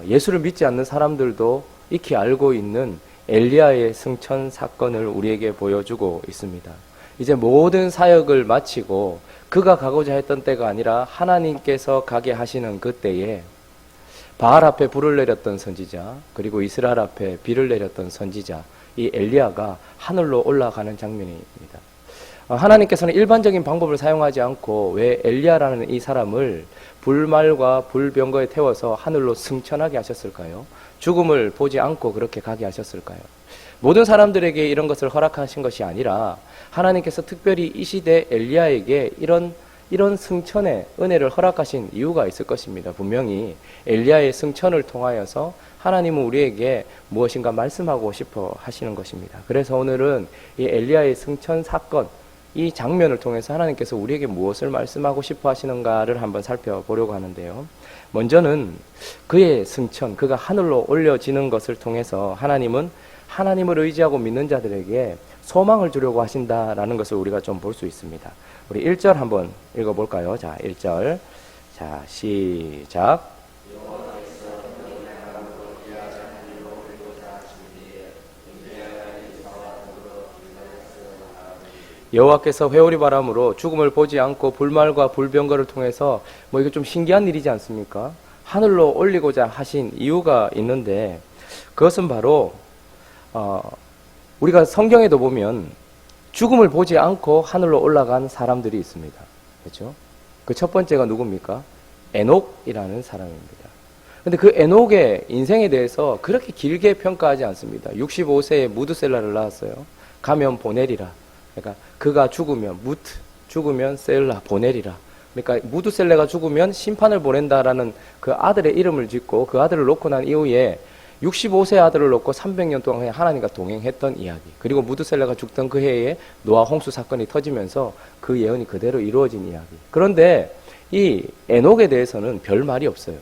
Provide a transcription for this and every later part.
예수를 믿지 않는 사람들도 익히 알고 있는 엘리야의 승천 사건을 우리에게 보여주고 있습니다. 이제 모든 사역을 마치고 그가 가고자 했던 때가 아니라 하나님께서 가게 하시는 그때에 바알 앞에 불을 내렸던 선지자, 그리고 이스라엘 앞에 비를 내렸던 선지자, 이 엘리야가 하늘로 올라가는 장면입니다. 하나님께서는 일반적인 방법을 사용하지 않고 왜 엘리야라는 이 사람을 불말과 불병거에 태워서 하늘로 승천하게 하셨을까요? 죽음을 보지 않고 그렇게 가게 하셨을까요? 모든 사람들에게 이런 것을 허락하신 것이 아니라 하나님께서 특별히 이 시대 엘리야에게 이런 승천의 은혜를 허락하신 이유가 있을 것입니다. 분명히 엘리야의 승천을 통하여서 하나님은 우리에게 무엇인가 말씀하고 싶어 하시는 것입니다. 그래서 오늘은 이 엘리야의 승천 사건, 이 장면을 통해서 하나님께서 우리에게 무엇을 말씀하고 싶어 하시는가를 한번 살펴보려고 하는데요. 먼저는 그의 승천, 그가 하늘로 올려지는 것을 통해서 하나님은 하나님을 의지하고 믿는 자들에게 소망을 주려고 하신다라는 것을 우리가 좀 볼 수 있습니다. 우리 1절 한번 읽어볼까요? 자, 1절. 자, 시작. 여호와께서 회오리 바람으로 죽음을 보지 않고 불말과 불병거를 통해서 이게 좀 신기한 일이지 않습니까? 하늘로 올리고자 하신 이유가 있는데 그것은 바로 우리가 성경에도 보면 죽음을 보지 않고 하늘로 올라간 사람들이 있습니다. 그렇죠? 그 첫 번째가 누굽니까? 에녹이라는 사람입니다. 근데 그 에녹의 인생에 대해서 그렇게 길게 평가하지 않습니다. 65세에 무드셀라를 낳았어요. 가면 보내리라. 그러니까 그가 죽으면 죽으면 셀라 보내리라. 그러니까 무드셀라가 죽으면 심판을 보낸다라는 그 아들의 이름을 짓고 그 아들을 놓고 난 이후에 65세 아들을 놓고 300년 동안 하나님과 동행했던 이야기. 그리고 무드셀라가 죽던 그 해에 노아 홍수 사건이 터지면서 그 예언이 그대로 이루어진 이야기. 그런데 이 에녹에 대해서는 별 말이 없어요.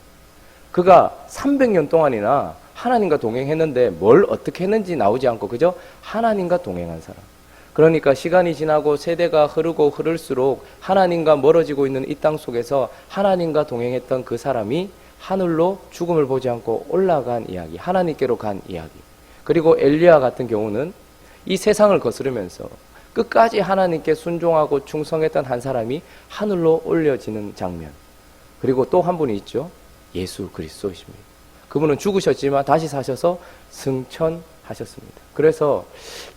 그가 300년 동안이나 하나님과 동행했는데 뭘 어떻게 했는지 나오지 않고 그저 하나님과 동행한 사람. 그러니까 시간이 지나고 세대가 흐르고 흐를수록 하나님과 멀어지고 있는 이 땅 속에서 하나님과 동행했던 그 사람이 하늘로 죽음을 보지 않고 올라간 이야기, 하나님께로 간 이야기. 그리고 엘리야 같은 경우는 이 세상을 거스르면서 끝까지 하나님께 순종하고 충성했던 한 사람이 하늘로 올려지는 장면. 그리고 또 한 분이 있죠. 예수 그리스도이십니다. 그분은 죽으셨지만 다시 사셔서 승천하셨습니다. 그래서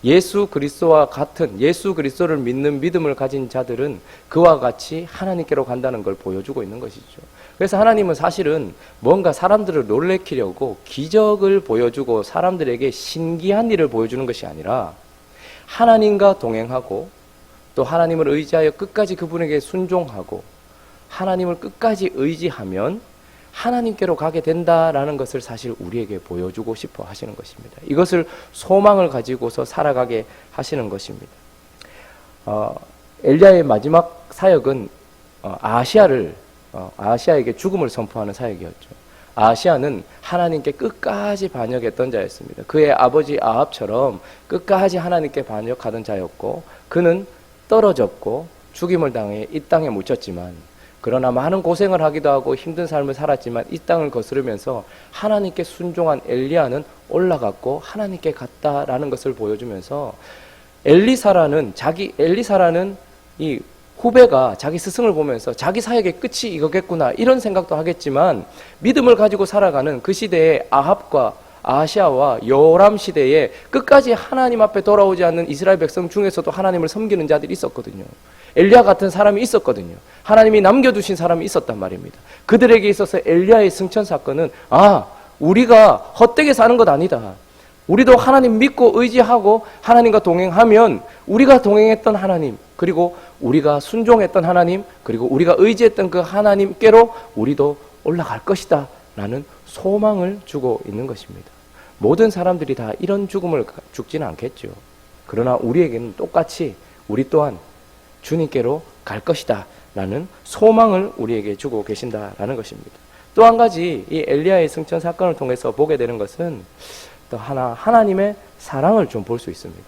예수 그리스도와 같은 예수 그리스도를 믿는 믿음을 가진 자들은 그와 같이 하나님께로 간다는 걸 보여주고 있는 것이죠. 그래서 하나님은 사실은 뭔가 사람들을 놀래키려고 기적을 보여주고 사람들에게 신기한 일을 보여주는 것이 아니라 하나님과 동행하고 또 하나님을 의지하여 끝까지 그분에게 순종하고 하나님을 끝까지 의지하면 하나님께로 가게 된다라는 것을 사실 우리에게 보여주고 싶어 하시는 것입니다. 이것을 소망을 가지고서 살아가게 하시는 것입니다. 엘리야의 마지막 사역은 아하시아에게 죽음을 선포하는 사역이었죠. 아하시아는 하나님께 끝까지 반역했던 자였습니다. 그의 아버지 아합처럼 끝까지 하나님께 반역하던 자였고 그는 떨어졌고 죽임을 당해 이 땅에 묻혔지만 그러나 많은 고생을 하기도 하고 힘든 삶을 살았지만 이 땅을 거스르면서 하나님께 순종한 엘리야는 올라갔고 하나님께 갔다라는 것을 보여주면서 엘리사라는 이 후배가 자기 스승을 보면서 자기 사역의 끝이 이거겠구나 이런 생각도 하겠지만 믿음을 가지고 살아가는 그 시대의 아합과 아하시아와 요람 시대에 끝까지 하나님 앞에 돌아오지 않는 이스라엘 백성 중에서도 하나님을 섬기는 자들이 있었거든요. 엘리야 같은 사람이 있었거든요. 하나님이 남겨두신 사람이 있었단 말입니다. 그들에게 있어서 엘리야의 승천 사건은 우리가 헛되게 사는 것 아니다. 우리도 하나님 믿고 의지하고 하나님과 동행하면 우리가 동행했던 하나님 그리고 우리가 순종했던 하나님 그리고 우리가 의지했던 그 하나님께로 우리도 올라갈 것이다 라는 소망을 주고 있는 것입니다. 모든 사람들이 다 이런 죽음을 죽지는 않겠죠. 그러나 우리에게는 똑같이 우리 또한 주님께로 갈 것이다 라는 소망을 우리에게 주고 계신다라는 것입니다. 또 한 가지 이 엘리야의 승천 사건을 통해서 보게 되는 것은 또 하나님의 사랑을 좀 볼 수 있습니다.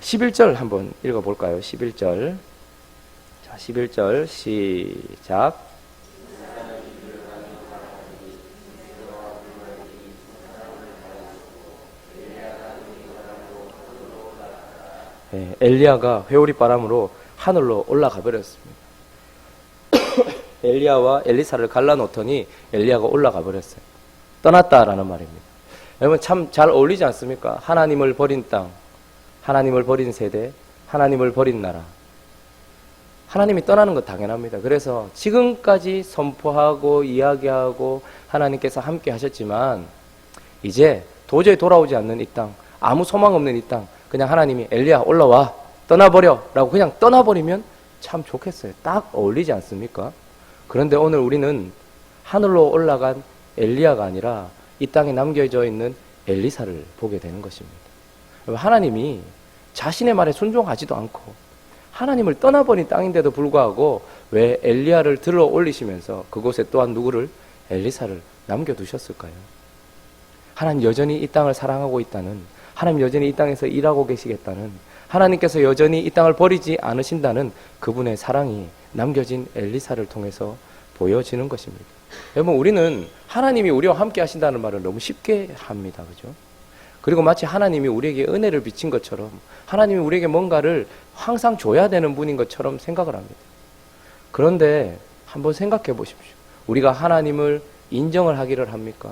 11절 한번 읽어볼까요? 11절. 자, 11절 시작. 엘리야가 회오리 바람으로 하늘로 올라가 버렸습니다. 엘리야와 엘리사를 갈라놓더니 엘리야가 올라가 버렸어요. 떠났다라는 말입니다. 여러분 참 잘 어울리지 않습니까? 하나님을 버린 땅, 하나님을 버린 세대, 하나님을 버린 나라. 하나님이 떠나는 건 당연합니다. 그래서 지금까지 선포하고 이야기하고 하나님께서 함께 하셨지만 이제 도저히 돌아오지 않는 이 땅, 아무 소망 없는 이 땅, 그냥 하나님이 엘리야 올라와 떠나버려 라고 그냥 떠나버리면 참 좋겠어요. 딱 어울리지 않습니까? 그런데 오늘 우리는 하늘로 올라간 엘리야가 아니라 이 땅에 남겨져 있는 엘리사를 보게 되는 것입니다. 하나님이 자신의 말에 순종하지도 않고 하나님을 떠나버린 땅인데도 불구하고 왜 엘리야를 들어 올리시면서 그곳에 또한 누구를? 엘리사를 남겨두셨을까요? 하나님 여전히 이 땅을 사랑하고 있다는, 하나님 여전히 이 땅에서 일하고 계시겠다는, 하나님께서 여전히 이 땅을 버리지 않으신다는 그분의 사랑이 남겨진 엘리사를 통해서 보여지는 것입니다. 여러분 우리는 하나님이 우리와 함께 하신다는 말을 너무 쉽게 합니다. 그죠? 그리고 마치 하나님이 우리에게 은혜를 비친 것처럼 하나님이 우리에게 뭔가를 항상 줘야 되는 분인 것처럼 생각을 합니다. 그런데 한번 생각해 보십시오. 우리가 하나님을 인정을 하기를 합니까?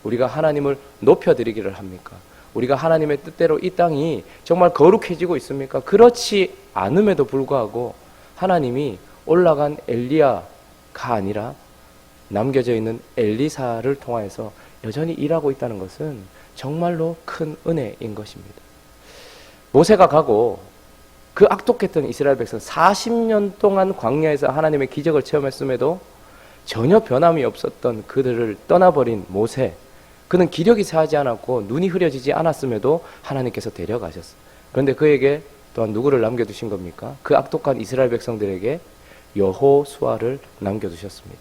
우리가 하나님을 높여드리기를 합니까? 우리가 하나님의 뜻대로 이 땅이 정말 거룩해지고 있습니까? 그렇지 않음에도 불구하고 하나님이 올라간 엘리야가 아니라 남겨져 있는 엘리사를 통하여서 여전히 일하고 있다는 것은 정말로 큰 은혜인 것입니다. 모세가 가고 그 악독했던 이스라엘 백성 40년 동안 광야에서 하나님의 기적을 체험했음에도 전혀 변함이 없었던 그들을 떠나버린 모세, 그는 기력이 차지 않았고 눈이 흐려지지 않았음에도 하나님께서 데려가셨어요. 그런데 그에게 또한 누구를 남겨두신 겁니까? 그 악독한 이스라엘 백성들에게 여호수아를 남겨두셨습니다.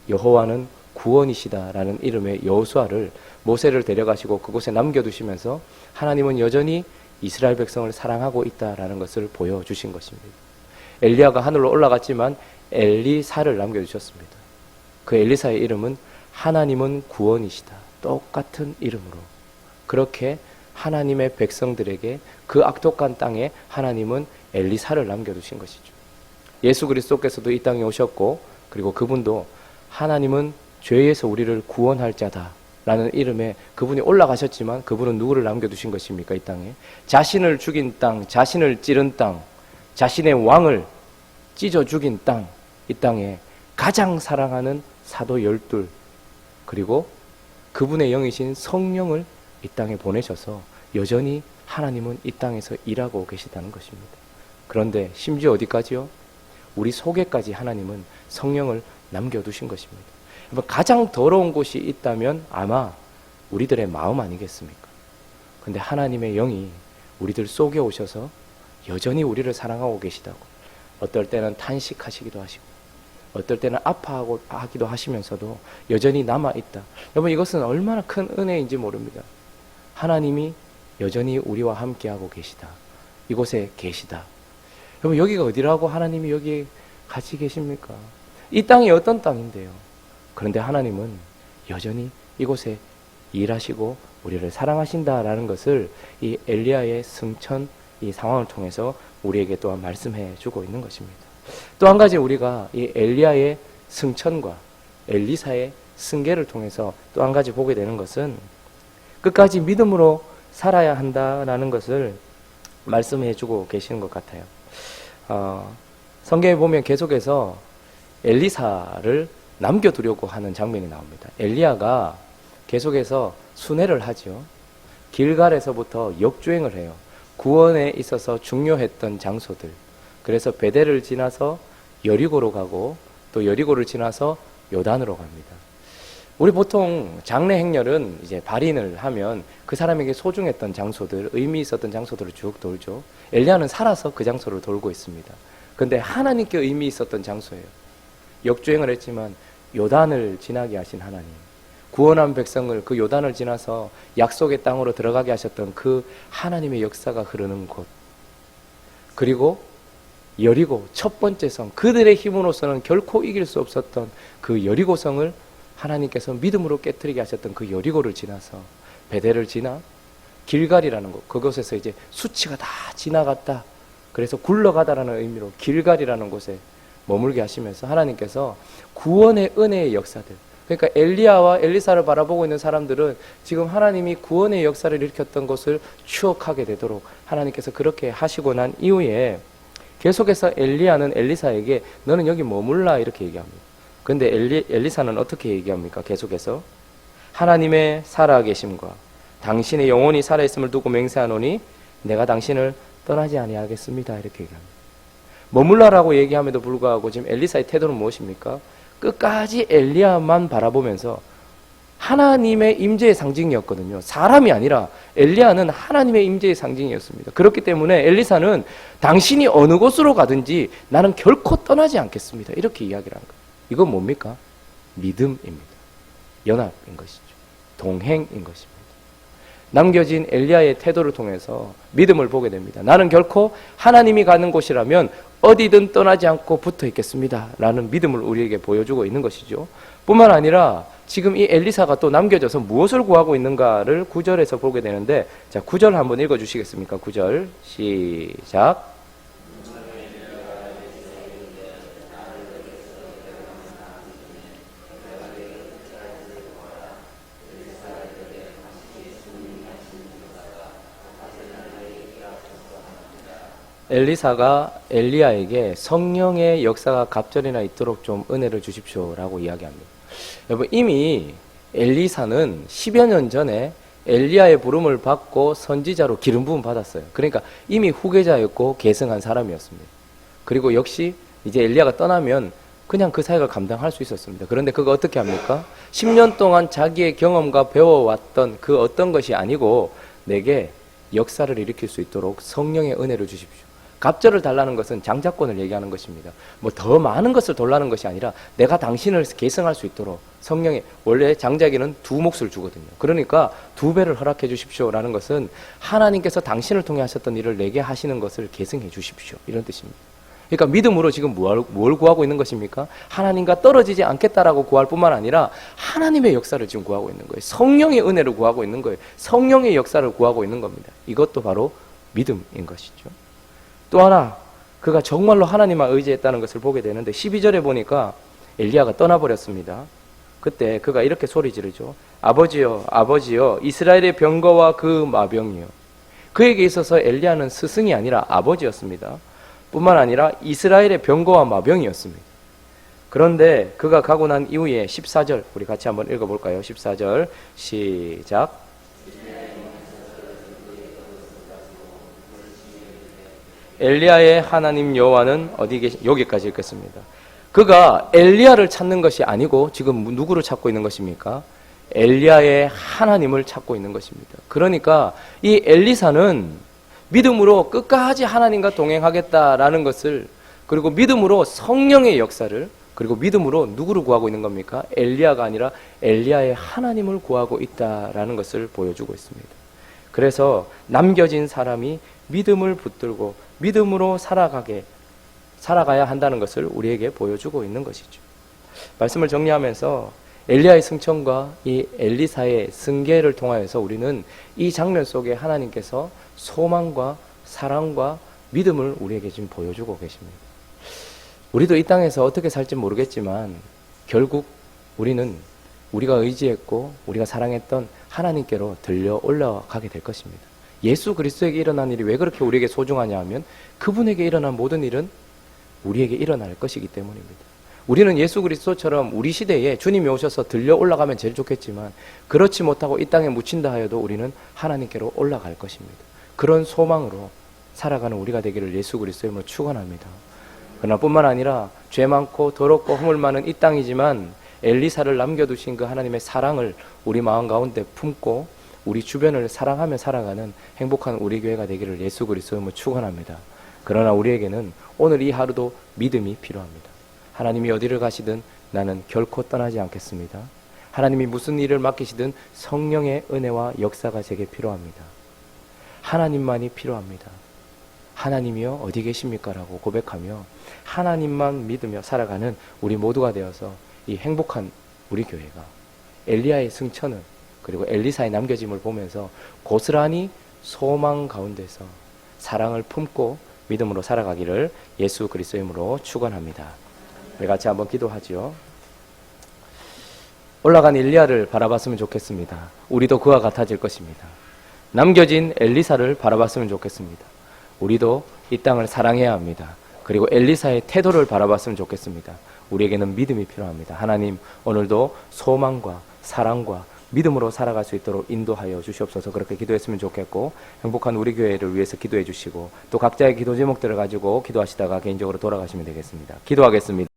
여호와는 구원이시다라는 이름의 여호수아를 모세를 데려가시고 그곳에 남겨두시면서 하나님은 여전히 이스라엘 백성을 사랑하고 있다라는 것을 보여주신 것입니다. 엘리야가 하늘로 올라갔지만 엘리사를 남겨주셨습니다. 그 엘리사의 이름은 하나님은 구원이시다. 똑같은 이름으로 그렇게 하나님의 백성들에게 그 악독한 땅에 하나님은 엘리사를 남겨두신 것이죠. 예수 그리스도께서도 이 땅에 오셨고 그리고 그분도 하나님은 죄에서 우리를 구원할 자다 라는 이름에 그분이 올라가셨지만 그분은 누구를 남겨두신 것입니까? 이 땅에 자신을 죽인 땅, 자신을 찌른 땅, 자신의 왕을 찢어 죽인 땅, 이 땅에 가장 사랑하는 사도 12 그리고 그분의 영이신 성령을 이 땅에 보내셔서 여전히 하나님은 이 땅에서 일하고 계시다는 것입니다. 그런데 심지어 어디까지요? 우리 속에까지 하나님은 성령을 남겨두신 것입니다. 가장 더러운 곳이 있다면 아마 우리들의 마음 아니겠습니까? 근데 하나님의 영이 우리들 속에 오셔서 여전히 우리를 사랑하고 계시다고 어떨 때는 탄식하시기도 하시고 어떨 때는 아파하기도 하시면서도 여전히 남아있다. 여러분 이것은 얼마나 큰 은혜인지 모릅니다. 하나님이 여전히 우리와 함께하고 계시다. 이곳에 계시다. 여러분 여기가 어디라고 하나님이 여기 같이 계십니까? 이 땅이 어떤 땅인데요? 그런데 하나님은 여전히 이곳에 일하시고 우리를 사랑하신다라는 것을 이 엘리야의 승천 이 상황을 통해서 우리에게 또한 말씀해 주고 있는 것입니다. 또 한 가지 우리가 이 엘리야의 승천과 엘리사의 승계를 통해서 또 한 가지 보게 되는 것은 끝까지 믿음으로 살아야 한다라는 것을 말씀해 주고 계시는 것 같아요. 성경에 보면 계속해서 엘리사를 남겨두려고 하는 장면이 나옵니다. 엘리야가 계속해서 순회를 하죠. 길갈에서부터 역주행을 해요. 구원에 있어서 중요했던 장소들. 그래서 베델을 지나서 여리고로 가고 또 여리고를 지나서 요단으로 갑니다. 우리 보통 장례 행렬은 이제 발인을 하면 그 사람에게 소중했던 장소들, 의미 있었던 장소들을 쭉 돌죠. 엘리야는 살아서 그 장소를 돌고 있습니다. 그런데 하나님께 의미 있었던 장소예요. 역주행을 했지만 요단을 지나게 하신 하나님, 구원한 백성을 그 요단을 지나서 약속의 땅으로 들어가게 하셨던 그 하나님의 역사가 흐르는 곳, 그리고 여리고 첫 번째 성, 그들의 힘으로서는 결코 이길 수 없었던 그 여리고성을 하나님께서 믿음으로 깨뜨리게 하셨던 그 여리고를 지나서 베델을 지나 길갈이라는 곳, 그곳에서 이제 수치가 다 지나갔다. 그래서 굴러가다라는 의미로 길갈이라는 곳에 머물게 하시면서 하나님께서 구원의 은혜의 역사들, 그러니까 엘리야와 엘리사를 바라보고 있는 사람들은 지금 하나님이 구원의 역사를 일으켰던 것을 추억하게 되도록 하나님께서 그렇게 하시고 난 이후에 계속해서 엘리야는 엘리사에게 너는 여기 머물라 이렇게 얘기합니다. 그런데 엘리사는 어떻게 얘기합니까? 계속해서 하나님의 살아계심과 당신의 영혼이 살아있음을 두고 맹세하노니 내가 당신을 떠나지 아니하겠습니다 이렇게 얘기합니다. 머물라라고 얘기함에도 불구하고 지금 엘리사의 태도는 무엇입니까? 끝까지 엘리야만 바라보면서 하나님의 임재의 상징이었거든요. 사람이 아니라 엘리야는 하나님의 임재의 상징이었습니다. 그렇기 때문에 엘리사는 당신이 어느 곳으로 가든지 나는 결코 떠나지 않겠습니다 이렇게 이야기를 한 거예요. 이건 뭡니까? 믿음입니다. 연합인 것이죠. 동행인 것입니다. 남겨진 엘리야의 태도를 통해서 믿음을 보게 됩니다. 나는 결코 하나님이 가는 곳이라면 어디든 떠나지 않고 붙어 있겠습니다 라는 믿음을 우리에게 보여주고 있는 것이죠. 뿐만 아니라 지금 이 엘리사가 또 남겨져서 무엇을 구하고 있는가를 9절에서 보게 되는데, 자 9절 한번 읽어주시겠습니까? 9절 시작. 엘리사가 엘리야에게 성령의 역사가 갑절이나 있도록 좀 은혜를 주십시오라고 이야기합니다. 여러분 이미 엘리사는 10여 년 전에 엘리야의 부름을 받고 선지자로 기름 부음 받았어요. 그러니까 이미 후계자였고 계승한 사람이었습니다. 그리고 역시 이제 엘리야가 떠나면 그냥 그 사역을 감당할 수 있었습니다. 그런데 그거 어떻게 합니까? 10년 동안 자기의 경험과 배워왔던 그 어떤 것이 아니고 내게 역사를 일으킬 수 있도록 성령의 은혜를 주십시오. 갑절을 달라는 것은 장자권을 얘기하는 것입니다. 뭐 더 많은 것을 달라는 것이 아니라 내가 당신을 계승할 수 있도록 성령의, 원래 장자에게는 2몫을 주거든요. 그러니까 2배를 허락해 주십시오라는 것은 하나님께서 당신을 통해 하셨던 일을 내게 하시는 것을 계승해 주십시오 이런 뜻입니다. 그러니까 믿음으로 지금 뭘 구하고 있는 것입니까? 하나님과 떨어지지 않겠다라고 구할 뿐만 아니라 하나님의 역사를 지금 구하고 있는 거예요. 성령의 은혜를 구하고 있는 거예요. 성령의 역사를 구하고 있는 겁니다. 이것도 바로 믿음인 것이죠. 또 하나, 그가 정말로 하나님만 의지했다는 것을 보게 되는데 12절에 보니까 엘리야가 떠나버렸습니다. 그때 그가 이렇게 소리 지르죠. 아버지여, 아버지여, 이스라엘의 병거와 그 마병이요. 그에게 있어서 엘리야는 스승이 아니라 아버지였습니다. 뿐만 아니라 이스라엘의 병거와 마병이었습니다. 그런데 그가 가고 난 이후에 14절, 우리 같이 한번 읽어볼까요? 14절 시작. 엘리야의 하나님 여호와는 어디 계시? 여기까지 읽겠습니다. 그가 엘리야를 찾는 것이 아니고 지금 누구를 찾고 있는 것입니까? 엘리야의 하나님을 찾고 있는 것입니다. 그러니까 이 엘리사는 믿음으로 끝까지 하나님과 동행하겠다라는 것을, 그리고 믿음으로 성령의 역사를, 그리고 믿음으로 누구를 구하고 있는 겁니까? 엘리야가 아니라 엘리야의 하나님을 구하고 있다라는 것을 보여주고 있습니다. 그래서 남겨진 사람이 믿음을 붙들고 믿음으로 살아가야 한다는 것을 우리에게 보여주고 있는 것이죠. 말씀을 정리하면서 엘리야의 승천과 이 엘리사의 승계를 통하여서 우리는 이 장면 속에 하나님께서 소망과 사랑과 믿음을 우리에게 지금 보여주고 계십니다. 우리도 이 땅에서 어떻게 살지 모르겠지만 결국 우리는 우리가 의지했고 우리가 사랑했던 하나님께로 들려 올라가게 될 것입니다. 예수 그리스도에게 일어난 일이 왜 그렇게 우리에게 소중하냐 하면 그분에게 일어난 모든 일은 우리에게 일어날 것이기 때문입니다. 우리는 예수 그리스도처럼 우리 시대에 주님이 오셔서 들려 올라가면 제일 좋겠지만 그렇지 못하고 이 땅에 묻힌다 하여도 우리는 하나님께로 올라갈 것입니다. 그런 소망으로 살아가는 우리가 되기를 예수 그리스도의 이름으로 축원합니다. 그러나 뿐만 아니라 죄 많고 더럽고 허물 많은 이 땅이지만 엘리사를 남겨두신 그 하나님의 사랑을 우리 마음 가운데 품고 우리 주변을 사랑하며 살아가는 행복한 우리 교회가 되기를 예수 그리스도의 이름으로 축원합니다. 그러나 우리에게는 오늘 이 하루도 믿음이 필요합니다. 하나님이 어디를 가시든 나는 결코 떠나지 않겠습니다. 하나님이 무슨 일을 맡기시든 성령의 은혜와 역사가 제게 필요합니다. 하나님만이 필요합니다. 하나님이여 어디 계십니까? 라고 고백하며 하나님만 믿으며 살아가는 우리 모두가 되어서 이 행복한 우리 교회가 엘리야의 승천은 그리고 엘리사의 남겨짐을 보면서 고스란히 소망 가운데서 사랑을 품고 믿음으로 살아가기를 예수 그리스도의 이름으로 축원합니다. 우리 같이 한번 기도하지요. 올라간 엘리야를 바라봤으면 좋겠습니다. 우리도 그와 같아질 것입니다. 남겨진 엘리사를 바라봤으면 좋겠습니다. 우리도 이 땅을 사랑해야 합니다. 그리고 엘리사의 태도를 바라봤으면 좋겠습니다. 우리에게는 믿음이 필요합니다. 하나님, 오늘도 소망과 사랑과 믿음으로 살아갈 수 있도록 인도하여 주시옵소서. 그렇게 기도했으면 좋겠고, 행복한 우리 교회를 위해서 기도해 주시고, 또 각자의 기도 제목들을 가지고 기도하시다가 개인적으로 돌아가시면 되겠습니다. 기도하겠습니다.